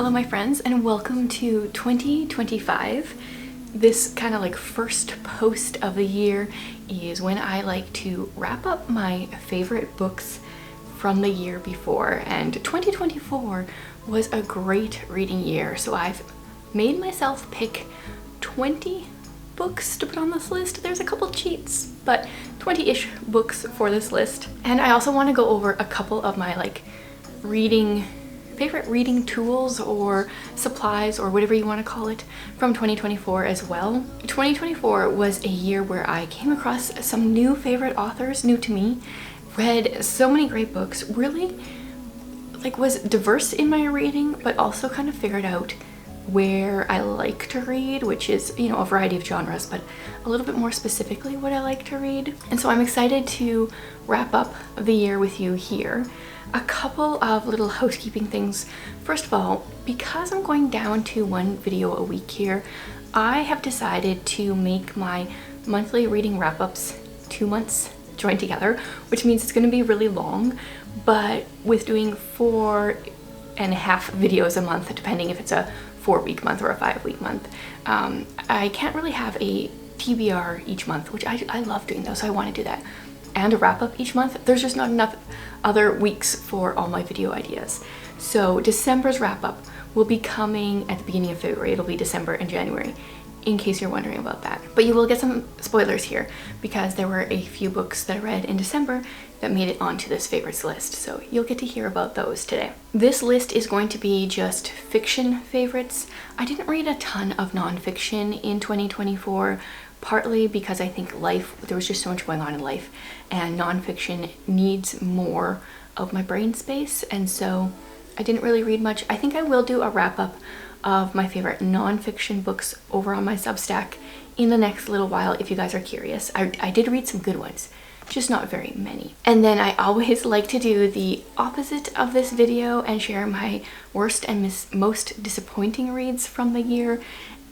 Hello my friends and welcome to 2025. This kind of like first post of the year is when I like to wrap up my favorite books from the year before, and 2024 was a great reading year, so I've made myself pick 20 books to put on this list. There's a couple cheats, but 20-ish books for this list. And I also want to go over a couple of my favorite reading tools or supplies or whatever you want to call it from 2024 as well. 2024 was a year where I came across some new favorite authors, new to me, read so many great books, really was diverse in my reading, but also kind of figured out where I like to read, which is, a variety of genres, but a little bit more specifically what I like to read. And so I'm excited to wrap up the year with you here. A couple of little housekeeping things. First of all, because I'm going down to one video a week here, I have decided to make my monthly reading wrap-ups 2 months joined together, which means it's going to be really long, but with doing 4.5 videos a month, depending if it's a 4-week month or a 5-week month, I can't really have a TBR each month, which I love doing those, so I want to do that, and a wrap-up each month. There's just not enough other weeks for all my video ideas. So December's wrap-up will be coming at the beginning of February. It'll be December and January, in case you're wondering about that. But you will get some spoilers here because there were a few books that I read in December that made it onto this favorites list, so you'll get to hear about those today. This list is going to be just fiction favorites. I didn't read a ton of nonfiction in 2024, partly because I think there was just so much going on in life, and nonfiction needs more of my brain space, and so I didn't really read much. I think I will do a wrap-up of my favorite nonfiction books over on my Substack in the next little while if you guys are curious. I did read some good ones, just not very many. And then I always like to do the opposite of this video and share my worst and most disappointing reads from the year,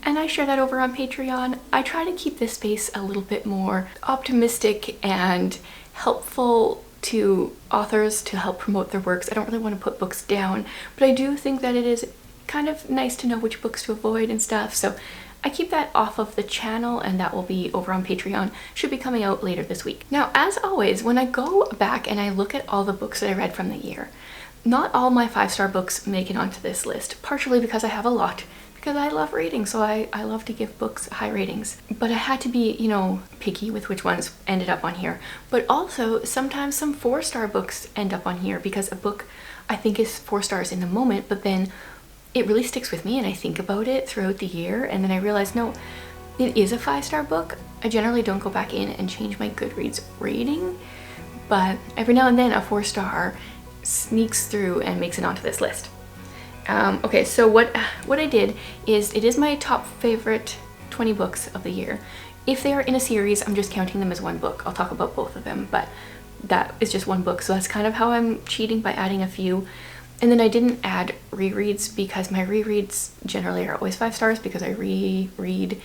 and I share that over on Patreon. I try to keep this space a little bit more optimistic and helpful to authors to help promote their works. I don't really want to put books down, but I do think that it is kind of nice to know which books to avoid and stuff, so I keep that off of the channel, and that will be over on Patreon. Should be coming out later this week. Now, as always, when I go back and I look at all the books that I read from the year, not all my 5-star books make it onto this list, partially because I have a lot, because I love reading, so I love to give books high ratings. But I had to be, picky with which ones ended up on here. But also, sometimes some 4-star books end up on here because a book I think is 4 stars in the moment, but then it really sticks with me and I think about it throughout the year, and then I realize, no, it is a 5-star book. I generally don't go back in and change my Goodreads rating, but every now and then a 4-star sneaks through and makes it onto this list. Okay, so what I did is, it is my top favorite 20 books of the year. If they are in a series, I'm just counting them as one book. I'll talk about both of them, but that is just one book, so that's kind of how I'm cheating, by adding a few. And then I didn't add rereads because my rereads generally are always 5 stars because I reread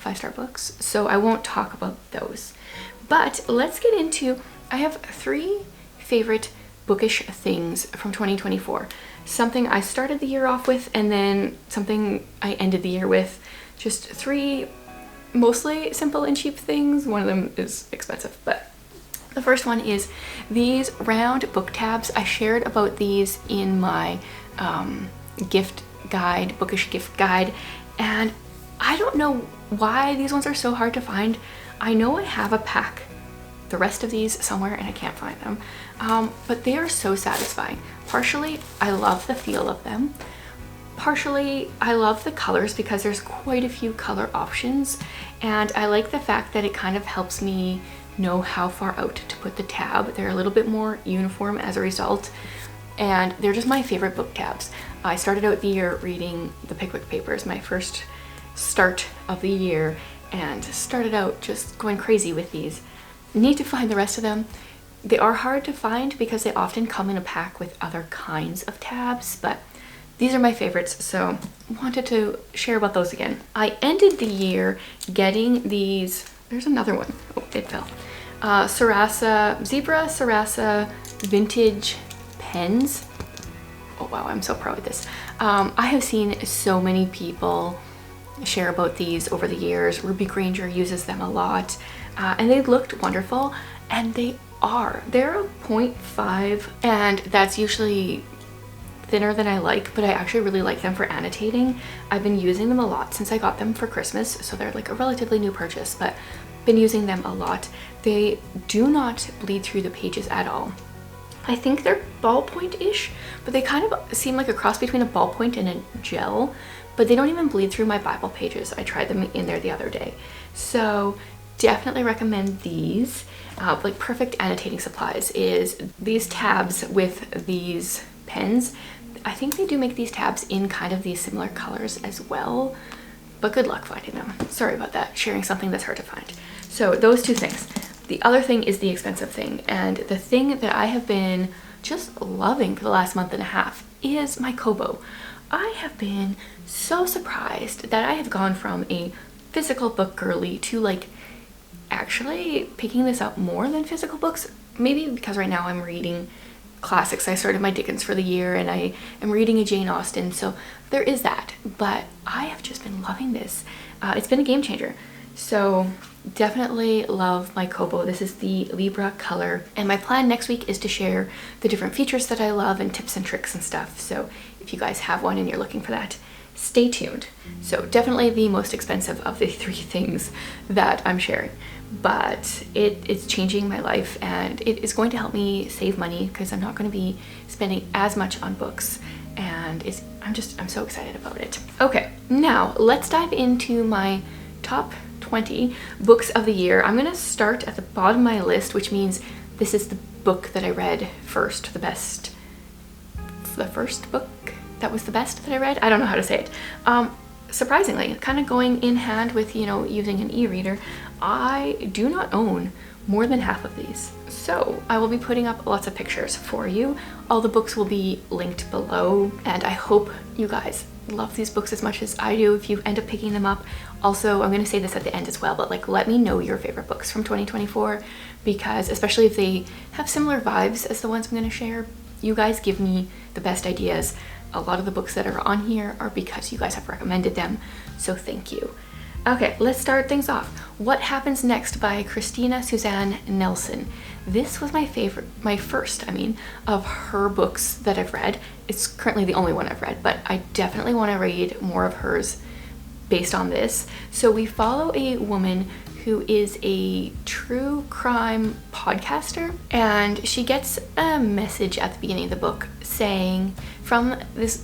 5-star books, so I won't talk about those. But let's get into, I have 3 favorite bookish things from 2024. Something I started the year off with, and then something I ended the year with. Just 3 mostly simple and cheap things. One of them is expensive, but the first one is these round book tabs. I shared about these in my gift guide, bookish gift guide, and I don't know why these ones are so hard to find. I know I have a pack, the rest of these somewhere, and I can't find them, but they are so satisfying. Partially, I love the feel of them. Partially, I love the colors because there's quite a few color options, and I like the fact that it kind of helps me know how far out to put the tab. They're a little bit more uniform as a result, and they're just my favorite book tabs. I started out the year reading the Pickwick Papers, my first start of the year, and started out just going crazy with these. Need to find the rest of them. They are hard to find because they often come in a pack with other kinds of tabs, but these are my favorites, so wanted to share about those again. I ended the year getting these, there's another one, oh, it fell. Zebra Sarasa vintage pens. Oh wow, I'm so proud of this. I have seen so many people share about these over the years. Ruby Granger uses them a lot, and they looked wonderful, and they're a 0.5, and that's usually thinner than I like, but I actually really like them for annotating. I've been using them a lot since I got them for Christmas, so they're like a relatively new purchase, but been using them a lot. They do not bleed through the pages at all. I think they're ballpoint-ish, but they kind of seem like a cross between a ballpoint and a gel, but they don't even bleed through my Bible pages. I tried them in there the other day. So definitely recommend these. Like perfect annotating supplies is these tabs with these pens. I think they do make these tabs in kind of these similar colors as well, but good luck finding them. Sorry about that, sharing something that's hard to find. So those two things. The other thing is the expensive thing, and the thing that I have been just loving for the last month and a half is my Kobo. I have been so surprised that I have gone from a physical book girly to like actually picking this up more than physical books. Maybe because right now I'm reading classics. I started my Dickens for the year, and I am reading a Jane Austen, so there is that, but I have just been loving this. It's been a game changer. So definitely love my Kobo. This is the Libra color, and my plan next week is to share the different features that I love and tips and tricks and stuff. So if you guys have one and you're looking for that, stay tuned. So definitely the most expensive of the three things that I'm sharing, but it's changing my life, and it is going to help me save money because I'm not going to be spending as much on books, and I'm so excited about it. Okay, now let's dive into my top 20 books of the year. I'm gonna start at the bottom of my list, which means this is the book that I read first, the first book that was the best that I read. I don't know how to say it. Surprisingly, kind of going in hand with, you know, using an e-reader, I do not own more than half of these. So I will be putting up lots of pictures for you. All the books will be linked below, and I hope you guys love these books as much as I do if you end up picking them up. Also, I'm going to say this at the end as well, but like, let me know your favorite books from 2024, because especially if they have similar vibes as the ones I'm going to share, you guys give me the best ideas. A lot of the books that are on here are because you guys have recommended them, so thank you. Okay, let's start things off. What Happens Next by Christina Suzanne Nelson. This was my first of her books that I've read. It's currently the only one I've read, but I definitely want to read more of hers based on this. So we follow a woman who is a true crime podcaster, and she gets a message at the beginning of the book saying from this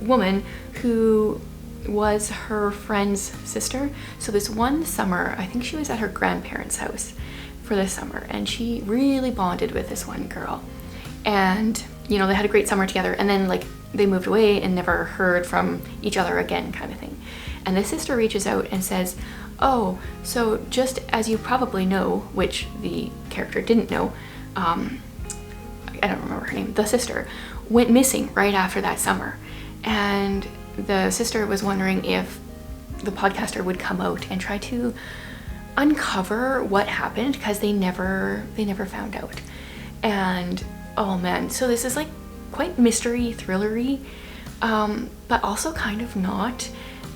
woman who was her friend's sister. So this one summer, I think she was at her grandparents' house for the summer, and she really bonded with this one girl, and you know, they had a great summer together, and then like they moved away and never heard from each other again, kind of thing. And the sister reaches out and says, oh, so just as you probably know, which the character didn't know, I don't remember her name, the sister went missing right after that summer, and the sister was wondering if the podcaster would come out and try to uncover what happened, because they never found out. And oh man, so this is like quite mystery thrillery, but also kind of not,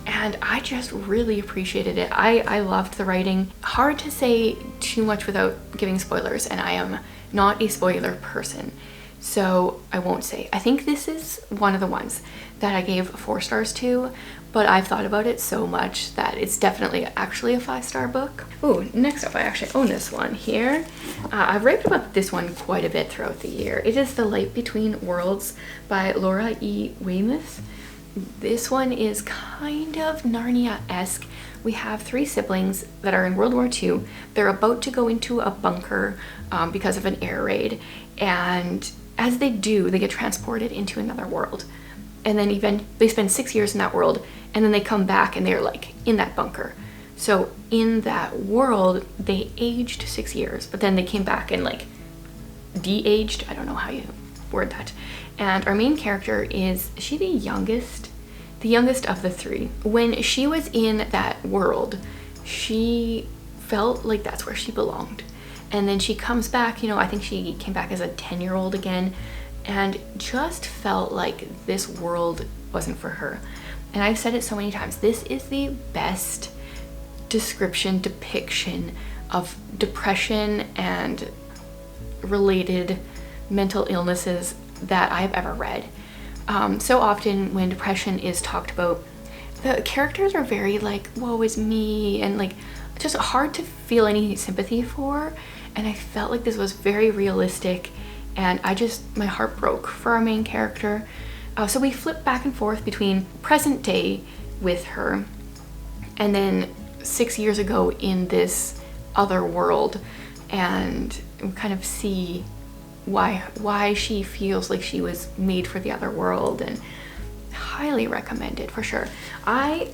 and I just really appreciated it. I loved the writing. Hard to say too much without giving spoilers, and I am not a spoiler person, so I won't say. I think this is one of the ones that I gave 4 stars to, but I've thought about it so much that it's definitely actually a 5-star book. Ooh, next up, I actually own this one here. I've raved about this one quite a bit throughout the year. It is The Light Between Worlds by Laura E. Weymouth. This one is kind of Narnia-esque. We have 3 siblings that are in World War II. They're about to go into a bunker because of an air raid, and as they do, they get transported into another world. And then they spend 6 years in that world, and then they come back and they're like in that bunker. So in that world, they aged 6 years, but then they came back and like de-aged. I don't know how you word that. And our main character is she the youngest of the 3. When she was in that world, she felt like that's where she belonged. And then she comes back, you know, I think she came back as a 10-year-old again, and just felt like this world wasn't for her. And I've said it so many times, this is the best depiction of depression and related mental illnesses that I've ever read. So often when depression is talked about, the characters are very like, woe is me, and like just hard to feel any sympathy for. And I felt like this was very realistic, and my heart broke for our main character. So we flip back and forth between present day with her and then 6 years ago in this other world, and we kind of see why she feels like she was made for the other world. And highly recommended for sure. I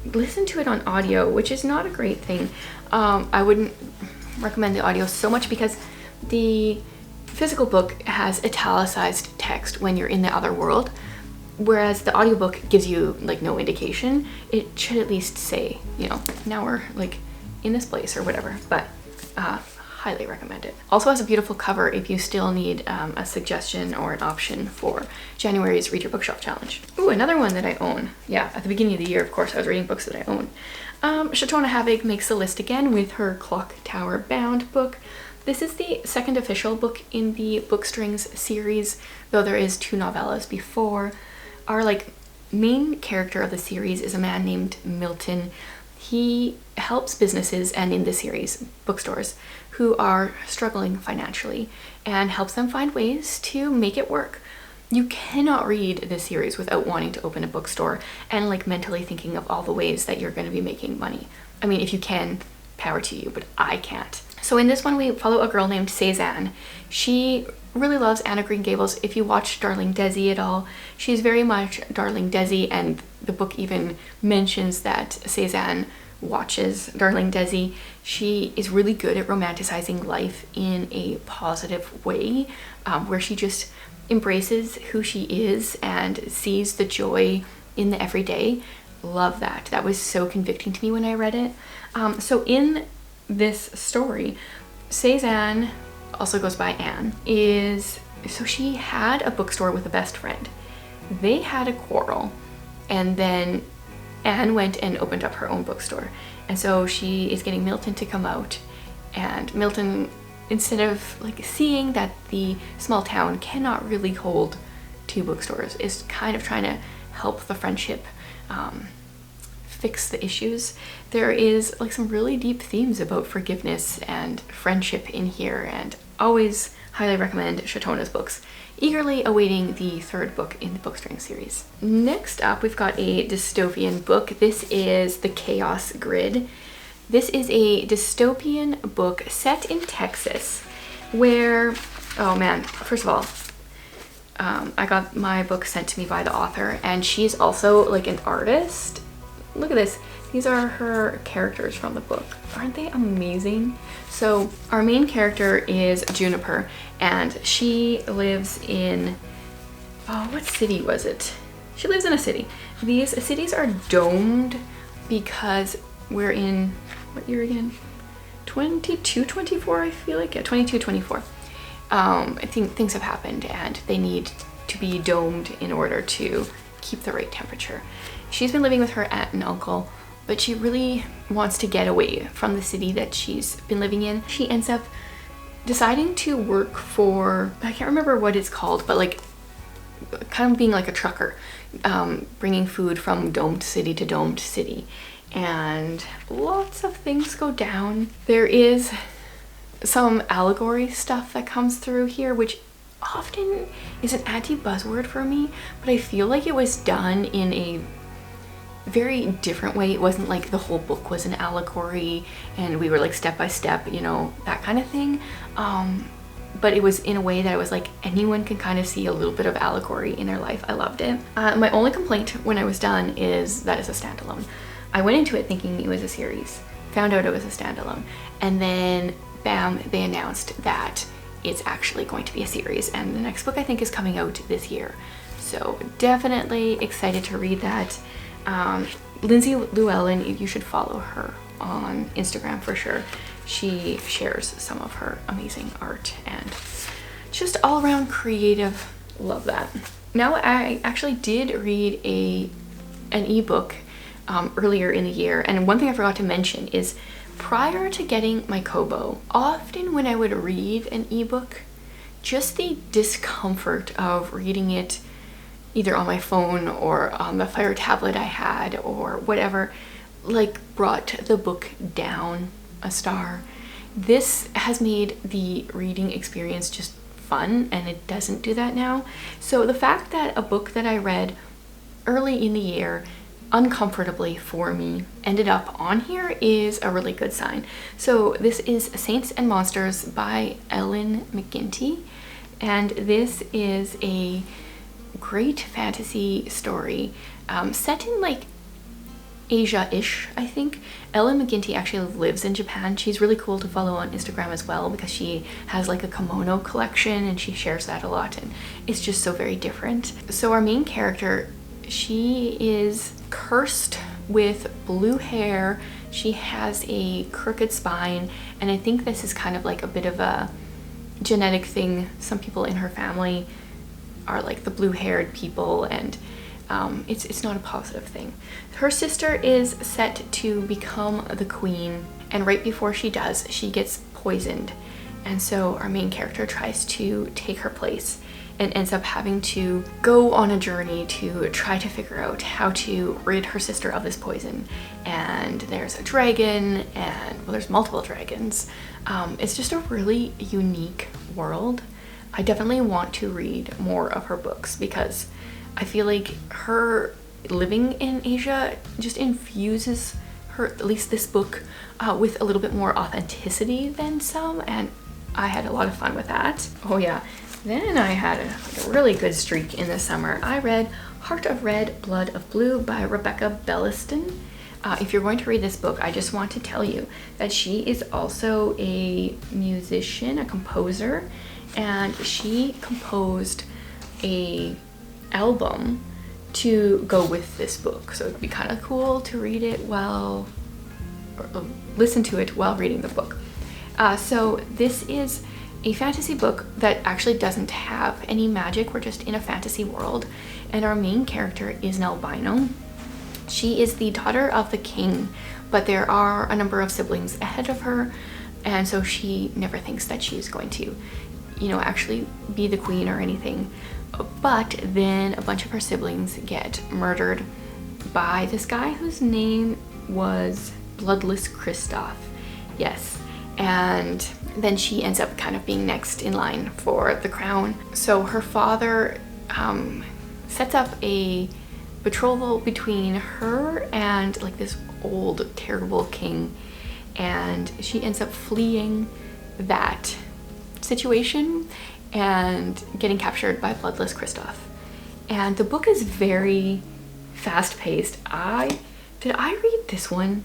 listened to it on audio, which is not a great thing. I wouldn't recommend the audio so much because the physical book has italicized text when you're in the other world, whereas the audiobook gives you like no indication. It should at least say, you know, now we're like in this place or whatever, but highly recommend it. Also has a beautiful cover if you still need a suggestion or an option for January's Read Your Bookshelf Challenge. Ooh, another one that I own. Yeah, at the beginning of the year, of course, I was reading books that I own. Shatona Havig makes the list again with her Clock Tower Bound book. This is the second official book in the Bookstrings series, though there is 2 novellas before. Our like main character of the series is a man named Milton. He helps businesses, and in the series, bookstores, who are struggling financially, and helps them find ways to make it work. You cannot read this series without wanting to open a bookstore and like mentally thinking of all the ways that you're going to be making money. I mean, if you can, power to you, but I can't. So in this one, we follow a girl named Cezanne. She really loves Anne of Green Gables. If you watch Darling Desi at all, she's very much Darling Desi, and the book even mentions that Cezanne watches Darling Desi. She is really good at romanticizing life in a positive way, where she just embraces who she is and sees the joy in the everyday. Love that. That was so convicting to me when I read it. So in this story, Cezanne, also goes by Anne, so she had a bookstore with a best friend. They had a quarrel, and then Anne went and opened up her own bookstore. And so she is getting Milton to come out, and Milton, instead of like seeing that the small town cannot really hold 2 bookstores, is kind of trying to help the friendship fix the issues. There is like some really deep themes about forgiveness and friendship in here, and always highly recommend Shatona's books. Eagerly awaiting the 3rd book in the Bookstring series. Next up, we've got a dystopian book. This is The Chaos Grid. This is a dystopian book set in Texas where, oh man, first of all, I got my book sent to me by the author, and she's also like an artist. Look at this. These are her characters from the book. Aren't they amazing? So our main character is Juniper, and she lives in, oh, what city was it? She lives in a city. These cities are domed because we're in, what year again? 2224, I feel like. Yeah, 2224. I think things have happened and they need to be domed in order to keep the right temperature. She's been living with her aunt and uncle, but she really wants to get away from the city that she's been living in. She ends up deciding to work for, I can't remember what it's called, but like kind of being like a trucker, bringing food from domed city to domed city. And lots of things go down. There is some allegory stuff that comes through here, which often is an anti-buzzword for me, but I feel like it was done in a very different way. It wasn't like the whole book was an allegory and we were like step by step, you know, that kind of thing. But it was in a way that it was like anyone can kind of see a little bit of allegory in their life. I loved it. My only complaint when I was done is that it's a standalone. I went into it thinking it was a series, found out it was a standalone, and then bam, they announced that it's actually going to be a series, and the next book I think is coming out this year. So definitely excited to read that. Lindsay Llewellyn, you should follow her on Instagram for sure. She shares some of her amazing art and just all around creative. Love that. Now, I actually did read an ebook earlier in the year, and one thing I forgot to mention is prior to getting my Kobo, often when I would read an ebook, just the discomfort of reading it either on my phone or on the Fire tablet I had or whatever, like brought the book down a star. This has made the reading experience just fun, and it doesn't do that now. So the fact that a book that I read early in the year uncomfortably for me ended up on here is a really good sign. So this is Saints and Monsters by Ellen McGinty, and this is a great fantasy story set in like Asia-ish, I think. Ellen McGinty actually lives in Japan. She's really cool to follow on Instagram as well because she has like a kimono collection and she shares that a lot, and it's just so very different. So our main character, she is cursed with blue hair. She has a crooked spine, and I think this is kind of like a bit of a genetic thing. Some people in her family are like the blue-haired people, and it's not a positive thing. Her sister is set to become the queen, and right before she does, she gets poisoned. And so our main character tries to take her place and ends up having to go on a journey to try to figure out how to rid her sister of this poison. And there's a dragon, and well, there's multiple dragons. It's just a really unique world. I definitely want to read more of her books because I feel like her living in Asia just infuses her, at least this book, with a little bit more authenticity than some, and I had a lot of fun with that. Oh yeah, then I had a really good streak in the summer. I read Heart of Red, Blood of Blue by Rebecca Belliston. If you're going to read this book, I just want to tell you that she is also a musician, a composer, and she composed a album to go with this book. So it'd be kind of cool to read it or listen to it while reading the book. So this is a fantasy book that actually doesn't have any magic. We're just in a fantasy world, and our main character is an albino. She is the daughter of the king, but there are a number of siblings ahead of her, and so she never thinks that she's going to, actually be the queen or anything. But then a bunch of her siblings get murdered by this guy whose name was Bloodless Kristoff. Yes. And then she ends up kind of being next in line for the crown. So her father sets up a betrothal between her and like this old terrible king, and she ends up fleeing that situation and getting captured by Bloodless Kristoff. And the book is very fast-paced. Did I read this one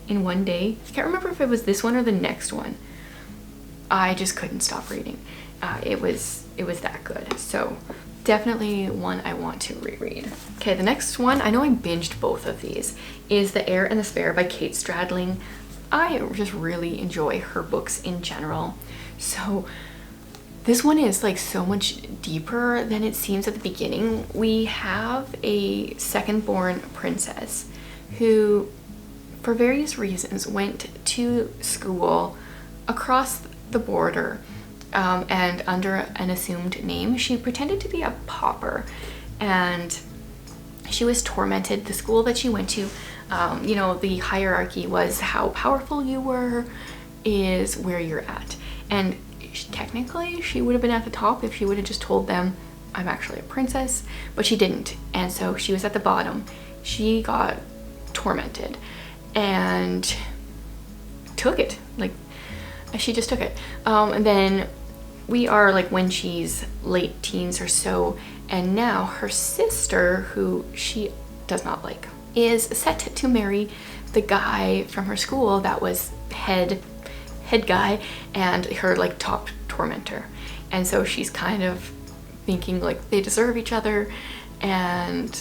in one day? I can't remember if it was this one or the next one. I just couldn't stop reading. It was that good. So definitely one I want to reread. Okay, the next one, I know I binged both of these, is The Heir and The Spare by Kate Stradling. I just really enjoy her books in general. So this one is like so much deeper than it seems at the beginning. We have a second-born princess who, for various reasons, went to school across the border, and under an assumed name. She pretended to be a pauper, and she was tormented. The school that she went to, the hierarchy was how powerful you were is where you're at. And technically she would have been at the top if she would have just told them, I'm actually a princess, but she didn't. And so she was at the bottom. She got tormented and took it. Like, she just took it. And then we are like when she's late teens or so, and now her sister, who she does not like, is set to marry the guy from her school that was head guy and her like top tormentor. And so she's kind of thinking like they deserve each other, and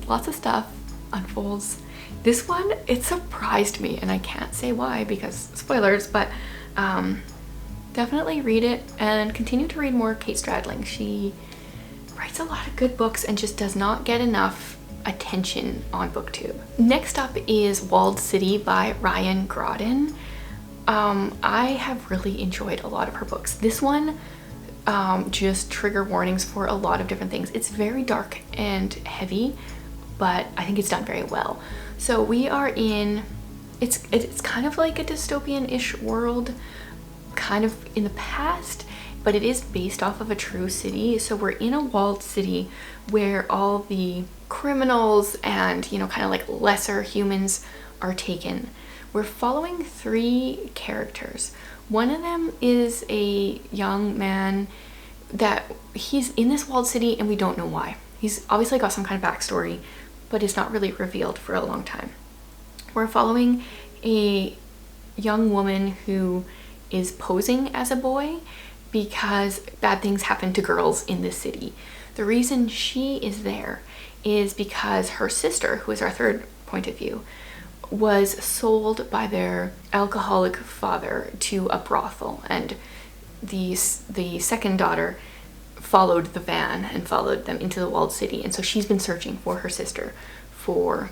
lots of stuff unfolds. This one, it surprised me, and I can't say why because spoilers, but definitely read it and continue to read more Kate Stradling. She writes writes a lot of good books and just does not get enough attention on BookTube. Next up is Walled City by Ryan Groden. I have really enjoyed a lot of her books. This one, just trigger warnings for a lot of different things. It's very dark and heavy, but I think it's done very well. So we are in, it's kind of like a dystopian-ish world, kind of in the past, but it is based off of a true city. So we're in a walled city where all the criminals and, you know, kind of like lesser humans are taken. We're following 3 characters. One of them is a young man that he's in this walled city and we don't know why. He's obviously got some kind of backstory, but it's not really revealed for a long time. We're following a young woman who is posing as a boy because bad things happen to girls in this city. The reason she is there is because her sister, who is our third point of view, was sold by their alcoholic father to a brothel, and the second daughter followed the van and followed them into the walled city, and so she's been searching for her sister for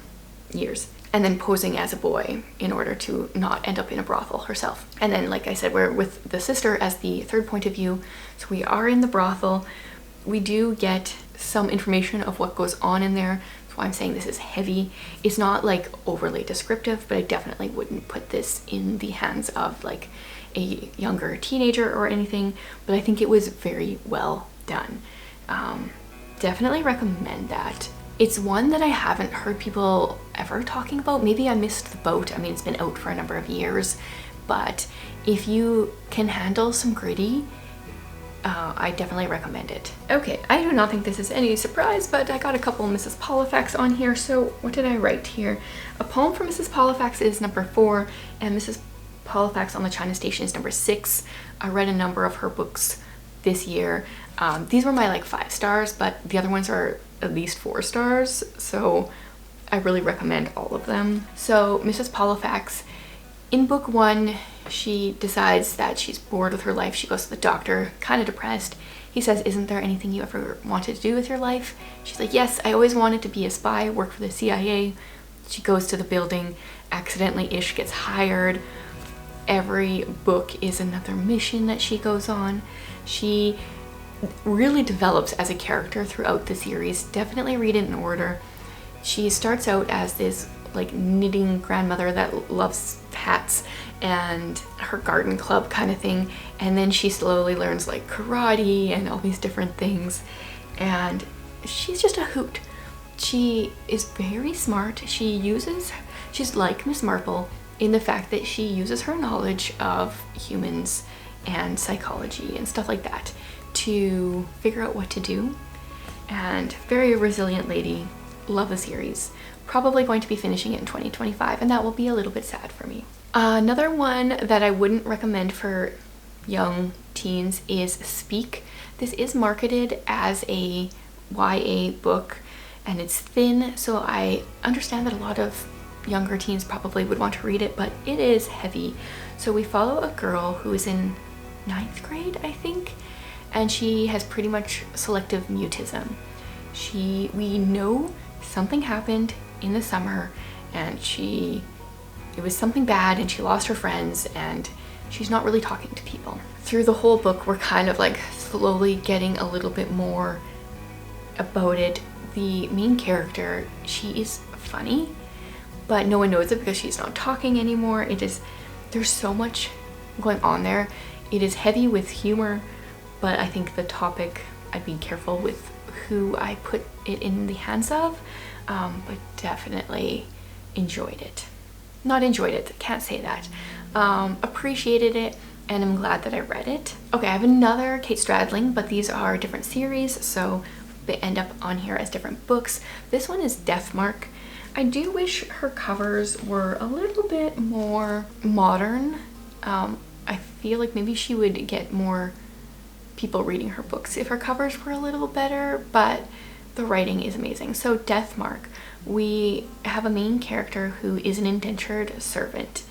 years and then posing as a boy in order to not end up in a brothel herself. And then, like I said, we're with the sister as the third point of view, so we are in the brothel. We do get some information of what goes on in there. That's why I'm saying this is heavy. It's not like overly descriptive, but I definitely wouldn't put this in the hands of like a younger teenager or anything, but I think it was very well done. Definitely recommend that. It's one that I haven't heard people ever talking about. Maybe I missed the boat. I mean, it's been out for a number of years, but if you can handle some gritty, I definitely recommend it. Okay, I do not think this is any surprise, but I got a couple Mrs. Pollifax on here. So what did I write here? A poem for Mrs. Pollifax is number 4, and Mrs. Pollifax on the China Station is number 6. I read a number of her books this year. These were my like 5 stars, but the other ones are at least 4 stars, so I really recommend all of them. So Mrs. Pollifax, in book 1, she decides that she's bored with her life. She goes to the doctor, kind of depressed. He says, "Isn't there anything you ever wanted to do with your life?" She's like, "Yes, I always wanted to be a spy, work for the CIA." She goes to the building, accidentally-ish gets hired. Every book is another mission that she goes on. She really develops as a character throughout the series. Definitely read it in order. She starts out as this like knitting grandmother that loves hats and her garden club kind of thing, and then she slowly learns like karate and all these different things, and she's just a hoot. She is very smart. She's like Miss Marple in the fact that she uses her knowledge of humans and psychology and stuff like that to figure out what to do. And very resilient lady. Love the series. Probably going to be finishing it in 2025, and that will be a little bit sad for me. Another one that I wouldn't recommend for young teens is Speak. This is marketed as a YA book, and it's thin, so I understand that a lot of younger teens probably would want to read it, but it is heavy. So we follow a girl who is in 9th grade, I think, and she has pretty much selective mutism. We know something happened in the summer, and it was something bad, and she lost her friends, and she's not really talking to people. Through the whole book, we're kind of like slowly getting a little bit more about it. The main character, she is funny, but no one knows it because she's not talking anymore. There's so much going on there. It is heavy with humor, but I think the topic, I'd be careful with who I put it in the hands of, but definitely enjoyed it. Not enjoyed it, can't say that. Appreciated it, and I'm glad that I read it. Okay, I have another Kate Stradling, but these are different series, so they end up on here as different books. This one is Deathmark. I do wish her covers were a little bit more modern. I feel like maybe she would get more people reading her books if her covers were a little better, but the writing is amazing. So Deathmark, we have a main character who is an indentured servant,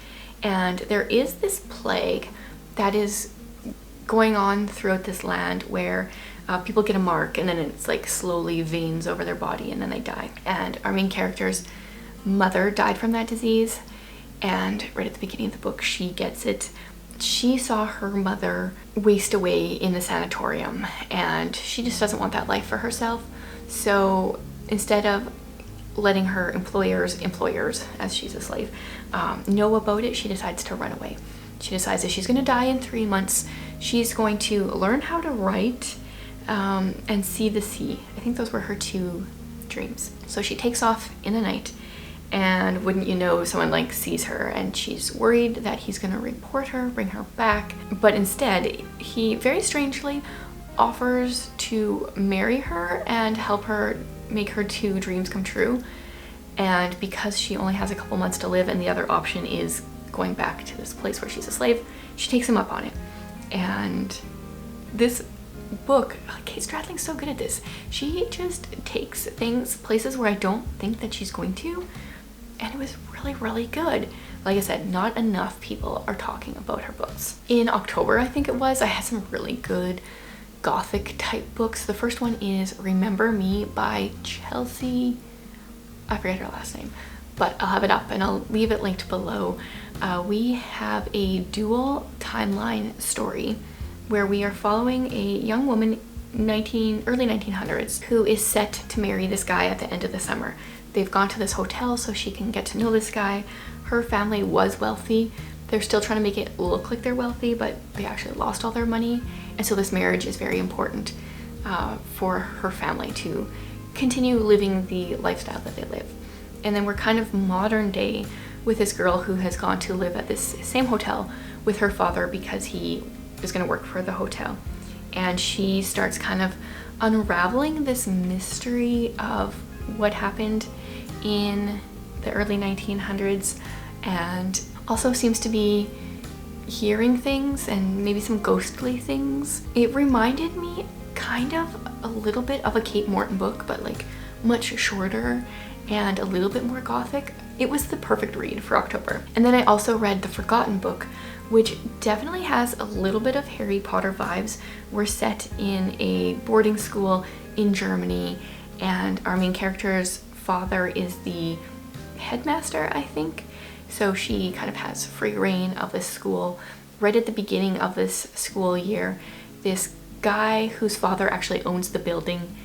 and there is this plague that is going on throughout this land where people get a mark and then it's like slowly veins over their body and then they die. And our main character's mother died from that disease, and right at the beginning of the book she gets it. She saw her mother waste away in the sanatorium and she just doesn't want that life for herself. So instead of letting her employers, as she's a slave, know about it, she decides to run away. She decides that she's going to die in 3 months. She's going to learn how to write and see the sea. I think those were her 2 dreams. So she takes off in the night, and wouldn't you know, someone like sees her and she's worried that he's going to report her, bring her back. But instead, he very strangely offers to marry her and help her make her 2 dreams come true. And because she only has a couple months to live and the other option is going back to this place where she's a slave, she takes him up on it. And this book, Kate Stradling's so good at this. She just takes things, places where I don't think that she's going to, and it was really, really good. Like I said, not enough people are talking about her books. In October, I think it was, I had some really good gothic type books. The first one is Remember Me by Chelsea, I forget her last name, but I'll have it up and I'll leave it linked below. We have a dual timeline story where we are following a young woman, early 1900s, who is set to marry this guy at the end of the summer. They've gone to this hotel so she can get to know this guy. Her family was wealthy. They're still trying to make it look like they're wealthy, but they actually lost all their money. And so this marriage is very important for her family to continue living the lifestyle that they live. And then we're kind of modern day with this girl who has gone to live at this same hotel with her father because he is going to work for the hotel. And she starts kind of unraveling this mystery of what happened in the early 1900s, and also seems to be hearing things and maybe some ghostly things. It reminded me kind of a little bit of a Kate Morton book, but like much shorter and a little bit more gothic. It was the perfect read for October. And then I also read The Forgotten Book, which definitely has a little bit of Harry Potter vibes. We're set in a boarding school in Germany, and our main character's father is the headmaster, I think. So she kind of has free reign of this school. Right at the beginning of this school year, this guy whose father actually owns the building,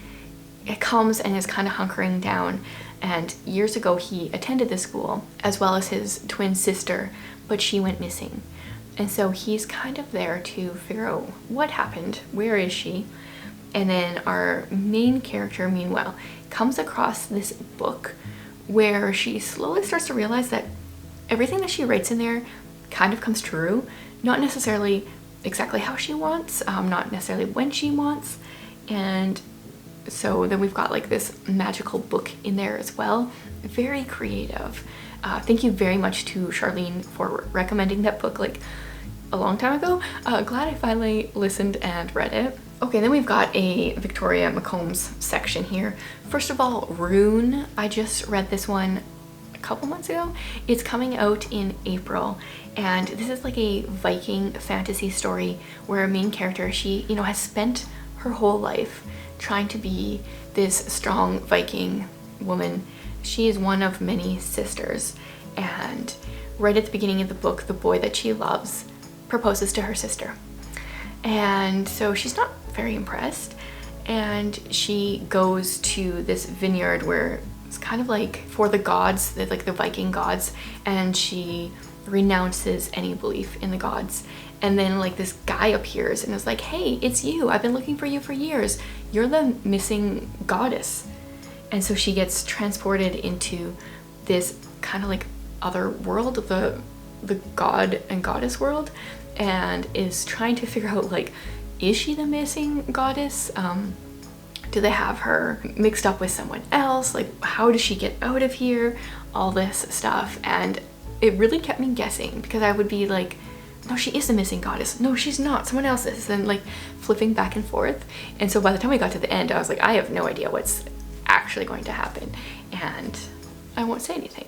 it comes and is kind of hunkering down. And years ago he attended the school, as well as his twin sister, but she went missing. And so he's kind of there to figure out what happened, where is she? And then our main character, meanwhile, comes across this book where she slowly starts to realize that everything that she writes in there kind of comes true. Not necessarily exactly how she wants, not necessarily when she wants. And so then we've got like this magical book in there as well. Very creative. Thank you very much to Charlene for recommending that book like a long time ago. Glad I finally listened and read it. Okay, then we've got a Victoria McCombs section here. First of all, Rune. I just read this one a couple months ago. It's coming out in April, and this is like a Viking fantasy story where a main character, she, has spent her whole life trying to be this strong Viking woman. She is one of many sisters, and right at the beginning of the book, the boy that she loves proposes to her sister. And so she's not very impressed, and she goes to this vineyard where it's kind of like for the gods, like the Viking gods, and she renounces any belief in the gods. And then like this guy appears and is like, hey, it's you, I've been looking for you for years, you're the missing goddess. And so she gets transported into this kind of like other world, the god and goddess world, and is trying to figure out like, is she the missing goddess? Do they have her mixed up with someone else? Like, how does she get out of here? All this stuff. And it really kept me guessing, because I would be like, no, she is the missing goddess. No, she's not. Someone else is. And like flipping back and forth. And so by the time we got to the end, I was like, I have no idea what's actually going to happen. And I won't say anything.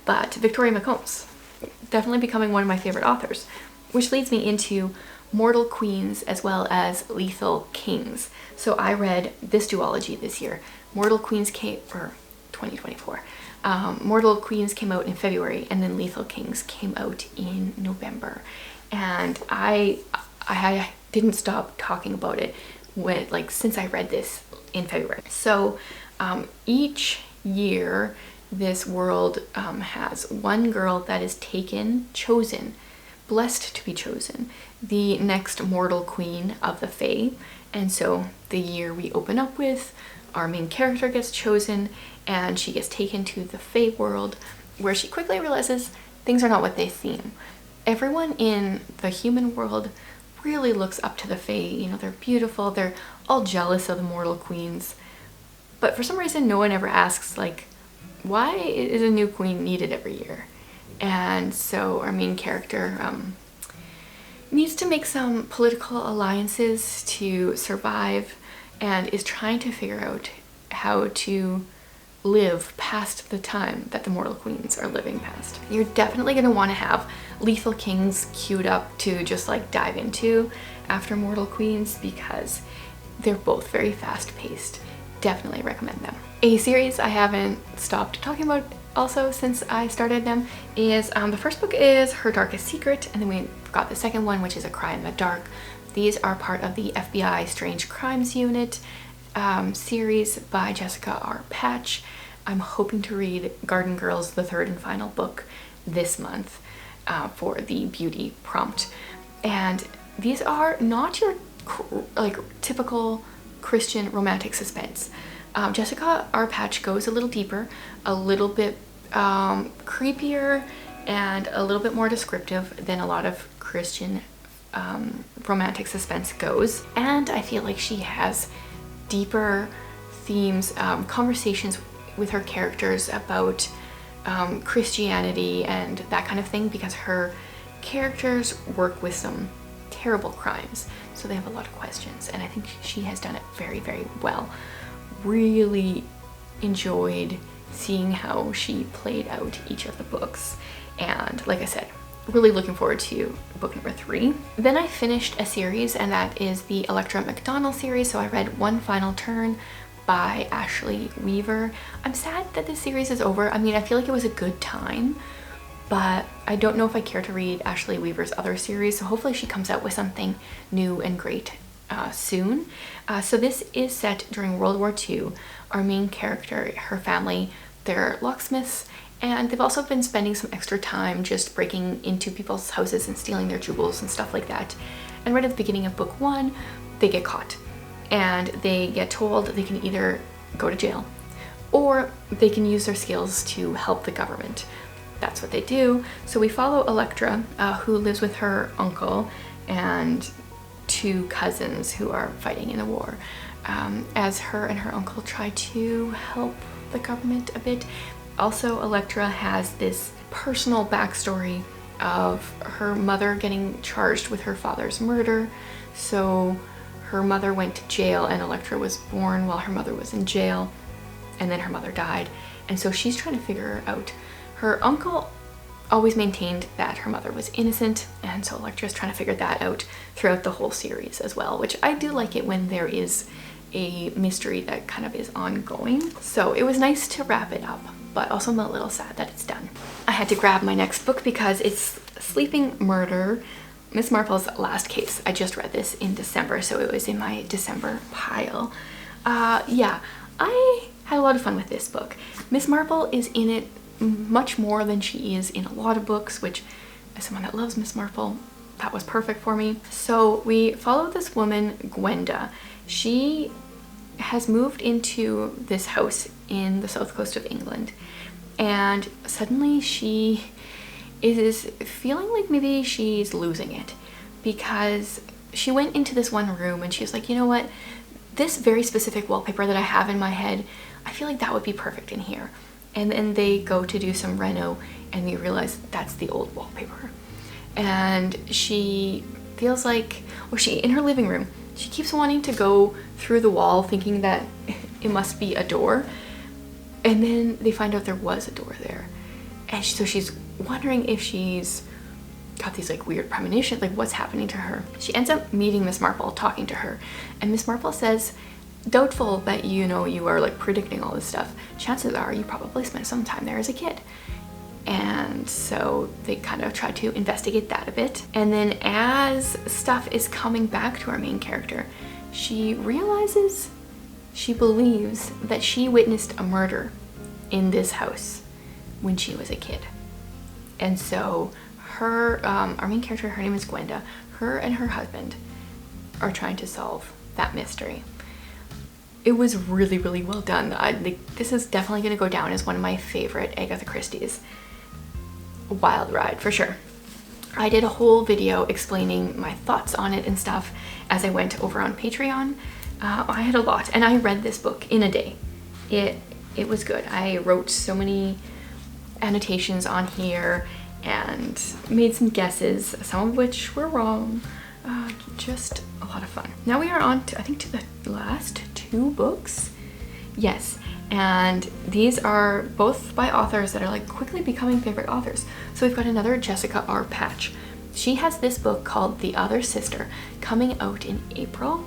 But Victoria McCombs, definitely becoming one of my favorite authors. Which leads me into Mortal Queens as well as Lethal Kings. So I read this duology this year. Mortal Queens came, for 2024. Mortal Queens came out in February, and then Lethal Kings came out in November. And I didn't stop talking about it since I read this in February. So each year this world has one girl that is chosen, blessed to be chosen, the next mortal queen of the Fae. And so the year we open up with, our main character gets chosen, and she gets taken to the Fae world, where she quickly realizes things are not what they seem. Everyone in the human world really looks up to the Fae. You know, they're beautiful, they're all jealous of the mortal queens. But for some reason, no one ever asks, like, why is a new queen needed every year? And so our main character needs to make some political alliances to survive, and is trying to figure out how to live past the time that the mortal queens are living past. You're definitely going to want to have Lethal Kings queued up to just like dive into after Mortal Queens, because they're both very fast paced. Definitely recommend them. A series I haven't stopped talking about also since I started them is the first book is Her Darkest Secret, and then we got the second one, which is A Cry in the Dark. These are part of the FBI Strange Crimes Unit series by Jessica R. Patch. I'm hoping to read Garden Girls, the third and final book, this month for the beauty prompt. And these are not your like typical Christian romantic suspense. Jessica R. Patch goes a little deeper, a little bit creepier, and a little bit more descriptive than a lot of Christian romantic suspense goes. And I feel like she has deeper themes, conversations with her characters about Christianity and that kind of thing, because her characters work with some terrible crimes, so they have a lot of questions, and I think she has done it very, very well. Really enjoyed seeing how she played out each of the books, and like I said, really looking forward to book number 3. Then I finished a series, and that is the Electra McDonald series. So I read One Final Turn by Ashley Weaver. I'm sad that this series is over. I mean, I feel like it was a good time, but I don't know if I care to read Ashley Weaver's other series, so hopefully she comes out with something new and great soon. So this is set during World War II. Our main character, her family, they're locksmiths, and they've also been spending some extra time just breaking into people's houses and stealing their jewels and stuff like that. And right at the beginning of book 1, they get caught, and they get told they can either go to jail or they can use their skills to help the government. That's what they do. So we follow Electra, who lives with her uncle and 2 cousins who are fighting in a war, as her and her uncle try to help the government a bit. Also, Electra has this personal backstory of her mother getting charged with her father's murder. So her mother went to jail, and Electra was born while her mother was in jail, and then her mother died. And so she's trying to figure out. Her uncle always maintained that her mother was innocent, and so Electra's trying to figure that out throughout the whole series as well, which I do like it when there is a mystery that kind of is ongoing. So it was nice to wrap it up, but also I'm a little sad that it's done. I had to grab my next book because it's Sleeping Murder, Miss Marple's Last Case. I just read this in December, so it was in my December pile. Yeah, I had a lot of fun with this book. Miss Marple is in it much more than she is in a lot of books, which as someone that loves Miss Marple, that was perfect for me. So we follow this woman, Gwenda. She has moved into this house in the south coast of England, and suddenly she is feeling like maybe she's losing it, because she went into this one room and she's like, you know what, this very specific wallpaper that I have in my head, I feel like that would be perfect in here. And then they go to do some reno, and they realize that's the old wallpaper. And she feels like, or she, in her living room, she keeps wanting to go through the wall thinking that it must be a door. And then they find out there was a door there. And so she's wondering if she's got these like weird premonitions, like what's happening to her. She ends up meeting Miss Marple, talking to her, and Miss Marple says, doubtful that you know you are like predicting all this stuff. Chances are you probably spent some time there as a kid. And so they kind of try to investigate that a bit. And then as stuff is coming back to our main character, she realizes, she believes that she witnessed a murder in this house when she was a kid. And so her, our main character, her name is Gwenda, her and her husband are trying to solve that mystery. It was really, really well done. This is definitely going to go down as one of my favorite Agatha Christie's. Wild ride for sure. I did a whole video explaining my thoughts on it and stuff as I went over on Patreon. I had a lot, and I read this book in a day. It was good. I wrote so many annotations on here and made some guesses, some of which were wrong. Just a lot of fun. Now we are on to, I think, to the last 2 books. Yes, and these are both by authors that are like quickly becoming favorite authors. So we've got another Jessica R. Patch. She has this book called The Other Sister coming out in April.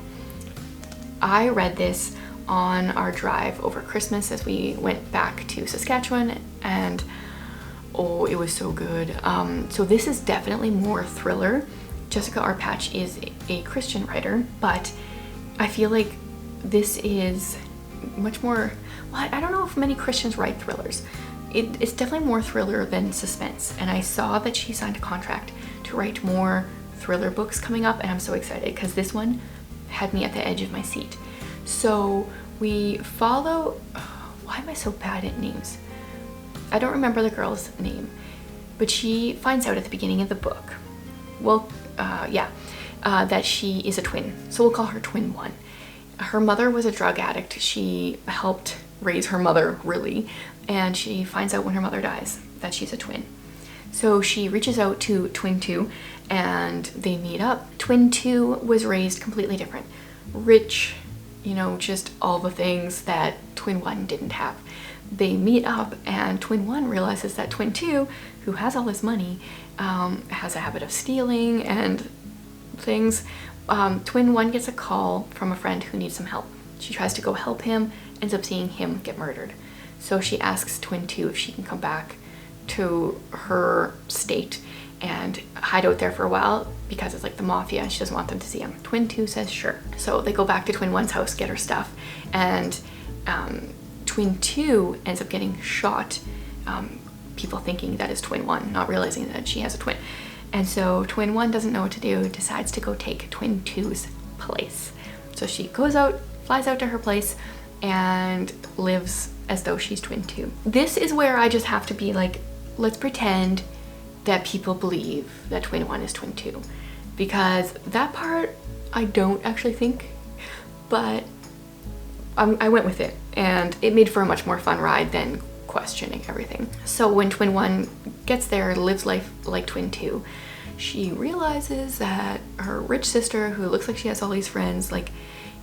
I read this on our drive over Christmas as we went back to Saskatchewan, and oh, it was so good. So this is definitely more thriller. Jessica R. Patch is a Christian writer, but I feel like this is much more, well, I don't know if many Christians write thrillers. It's definitely more thriller than suspense, and I saw that she signed a contract to write more thriller books coming up, and I'm so excited because this one had me at the edge of my seat. So we follow, why am I so bad at names? I don't remember the girl's name, but she finds out at the beginning of the book, well, that she is a twin. So we'll call her Twin 1. Her mother was a drug addict. She helped raise her mother, really, and she finds out when her mother dies that she's a twin. So she reaches out to Twin 2 and they meet up. Twin 2 was raised completely different. Rich, you know, just all the things that Twin 1 didn't have. They meet up and Twin 1 realizes that Twin 2, who has all this money, has a habit of stealing and things. Twin 1 gets a call from a friend who needs some help. She tries to go help him, ends up seeing him get murdered. So she asks Twin 2 if she can come back to her state and hide out there for a while because it's like the mafia. She doesn't want them to see him. Twin 2 says sure. So they go back to Twin 1's house, get her stuff, and Twin 2 ends up getting shot. People thinking that is Twin 1, not realizing that she has a twin. And so Twin 1 doesn't know what to do, decides to go take Twin 2's place. So she goes out, flies out to her place, and lives as though she's Twin 2. This is where I just have to be like, let's pretend that people believe that Twin 1 is Twin 2. Because that part, I don't actually think, but I went with it. And it made for a much more fun ride than questioning everything. So when Twin 1 gets there, lives life like Twin 2, she realizes that her rich sister, who looks like she has all these friends, like,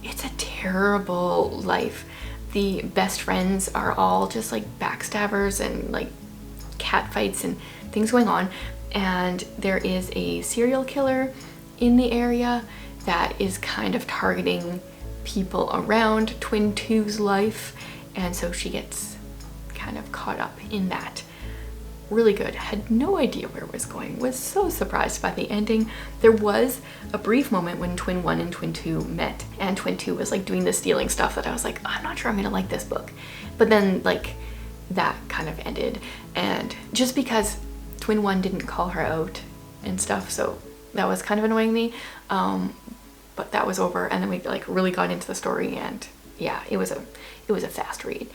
it's a terrible life. The best friends are all just like backstabbers and like cat fights and things going on. And there is a serial killer in the area that is kind of targeting people around Twin 2's life. And so she gets kind of caught up in that. Really good. Had no idea where it was going. Was so surprised by the ending. There was a brief moment when Twin 1 and Twin 2 met, and Twin 2 was like doing the stealing stuff that I was like, I'm not sure I'm gonna like this book. But then like that kind of ended, and just because Twin 1 didn't call her out and stuff, so that was kind of annoying me. But that was over, and then we like really got into the story, and yeah, it was a fast read.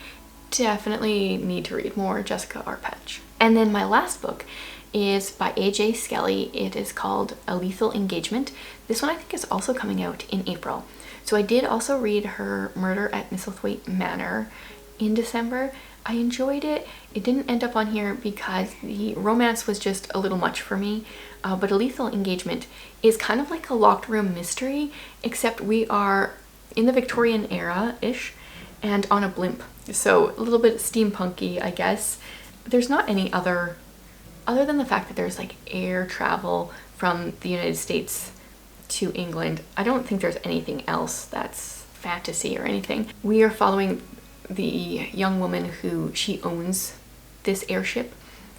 Definitely need to read more Jessica R. Patch. And then my last book is by A.J. Skelly. It is called A Lethal Engagement. This one I think is also coming out in April. So I did also read her Murder at Misselthwaite Manor in December. I enjoyed it. It didn't end up on here because the romance was just a little much for me. But A Lethal Engagement is kind of like a locked room mystery, except we are in the Victorian era-ish and on a blimp. So a little bit steampunky, I guess. There's not any other other than the fact that there's like air travel from the United States to England, I don't think there's anything else that's fantasy or anything. We are following the young woman who she owns this airship.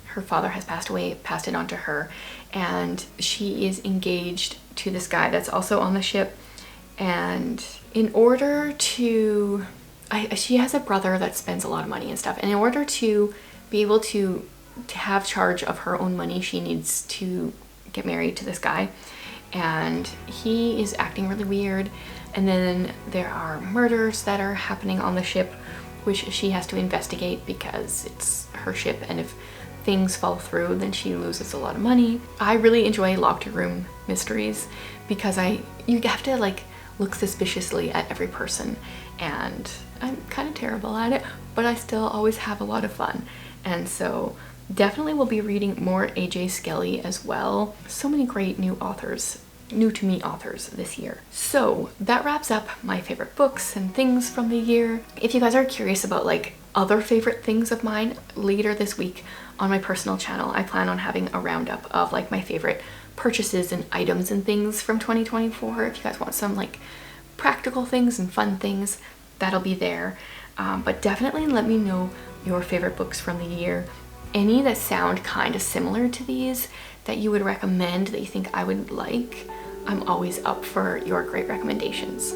Her father has passed away, passed it on to her, and she is engaged to this guy that's also on the ship. And in order to, she has a brother that spends a lot of money and stuff, and in order to be able to have charge of her own money, she needs to get married to this guy, and he is acting really weird. And then there are murders that are happening on the ship, which she has to investigate because it's her ship, and if things fall through, then she loses a lot of money. I really enjoy locked room mysteries because you have to like look suspiciously at every person, and I'm kind of terrible at it, but I still always have a lot of fun. And so definitely will be reading more AJ Skelly as well. So many great new authors, new to me authors this year. So that wraps up my favorite books and things from the year. If you guys are curious about like other favorite things of mine, later this week on my personal channel, I plan on having a roundup of like my favorite purchases and items and things from 2024. If you guys want some like practical things and fun things, that'll be there. But definitely let me know your favorite books from the year. Any that sound kind of similar to these that you would recommend, that you think I would like. I'm always up for your great recommendations.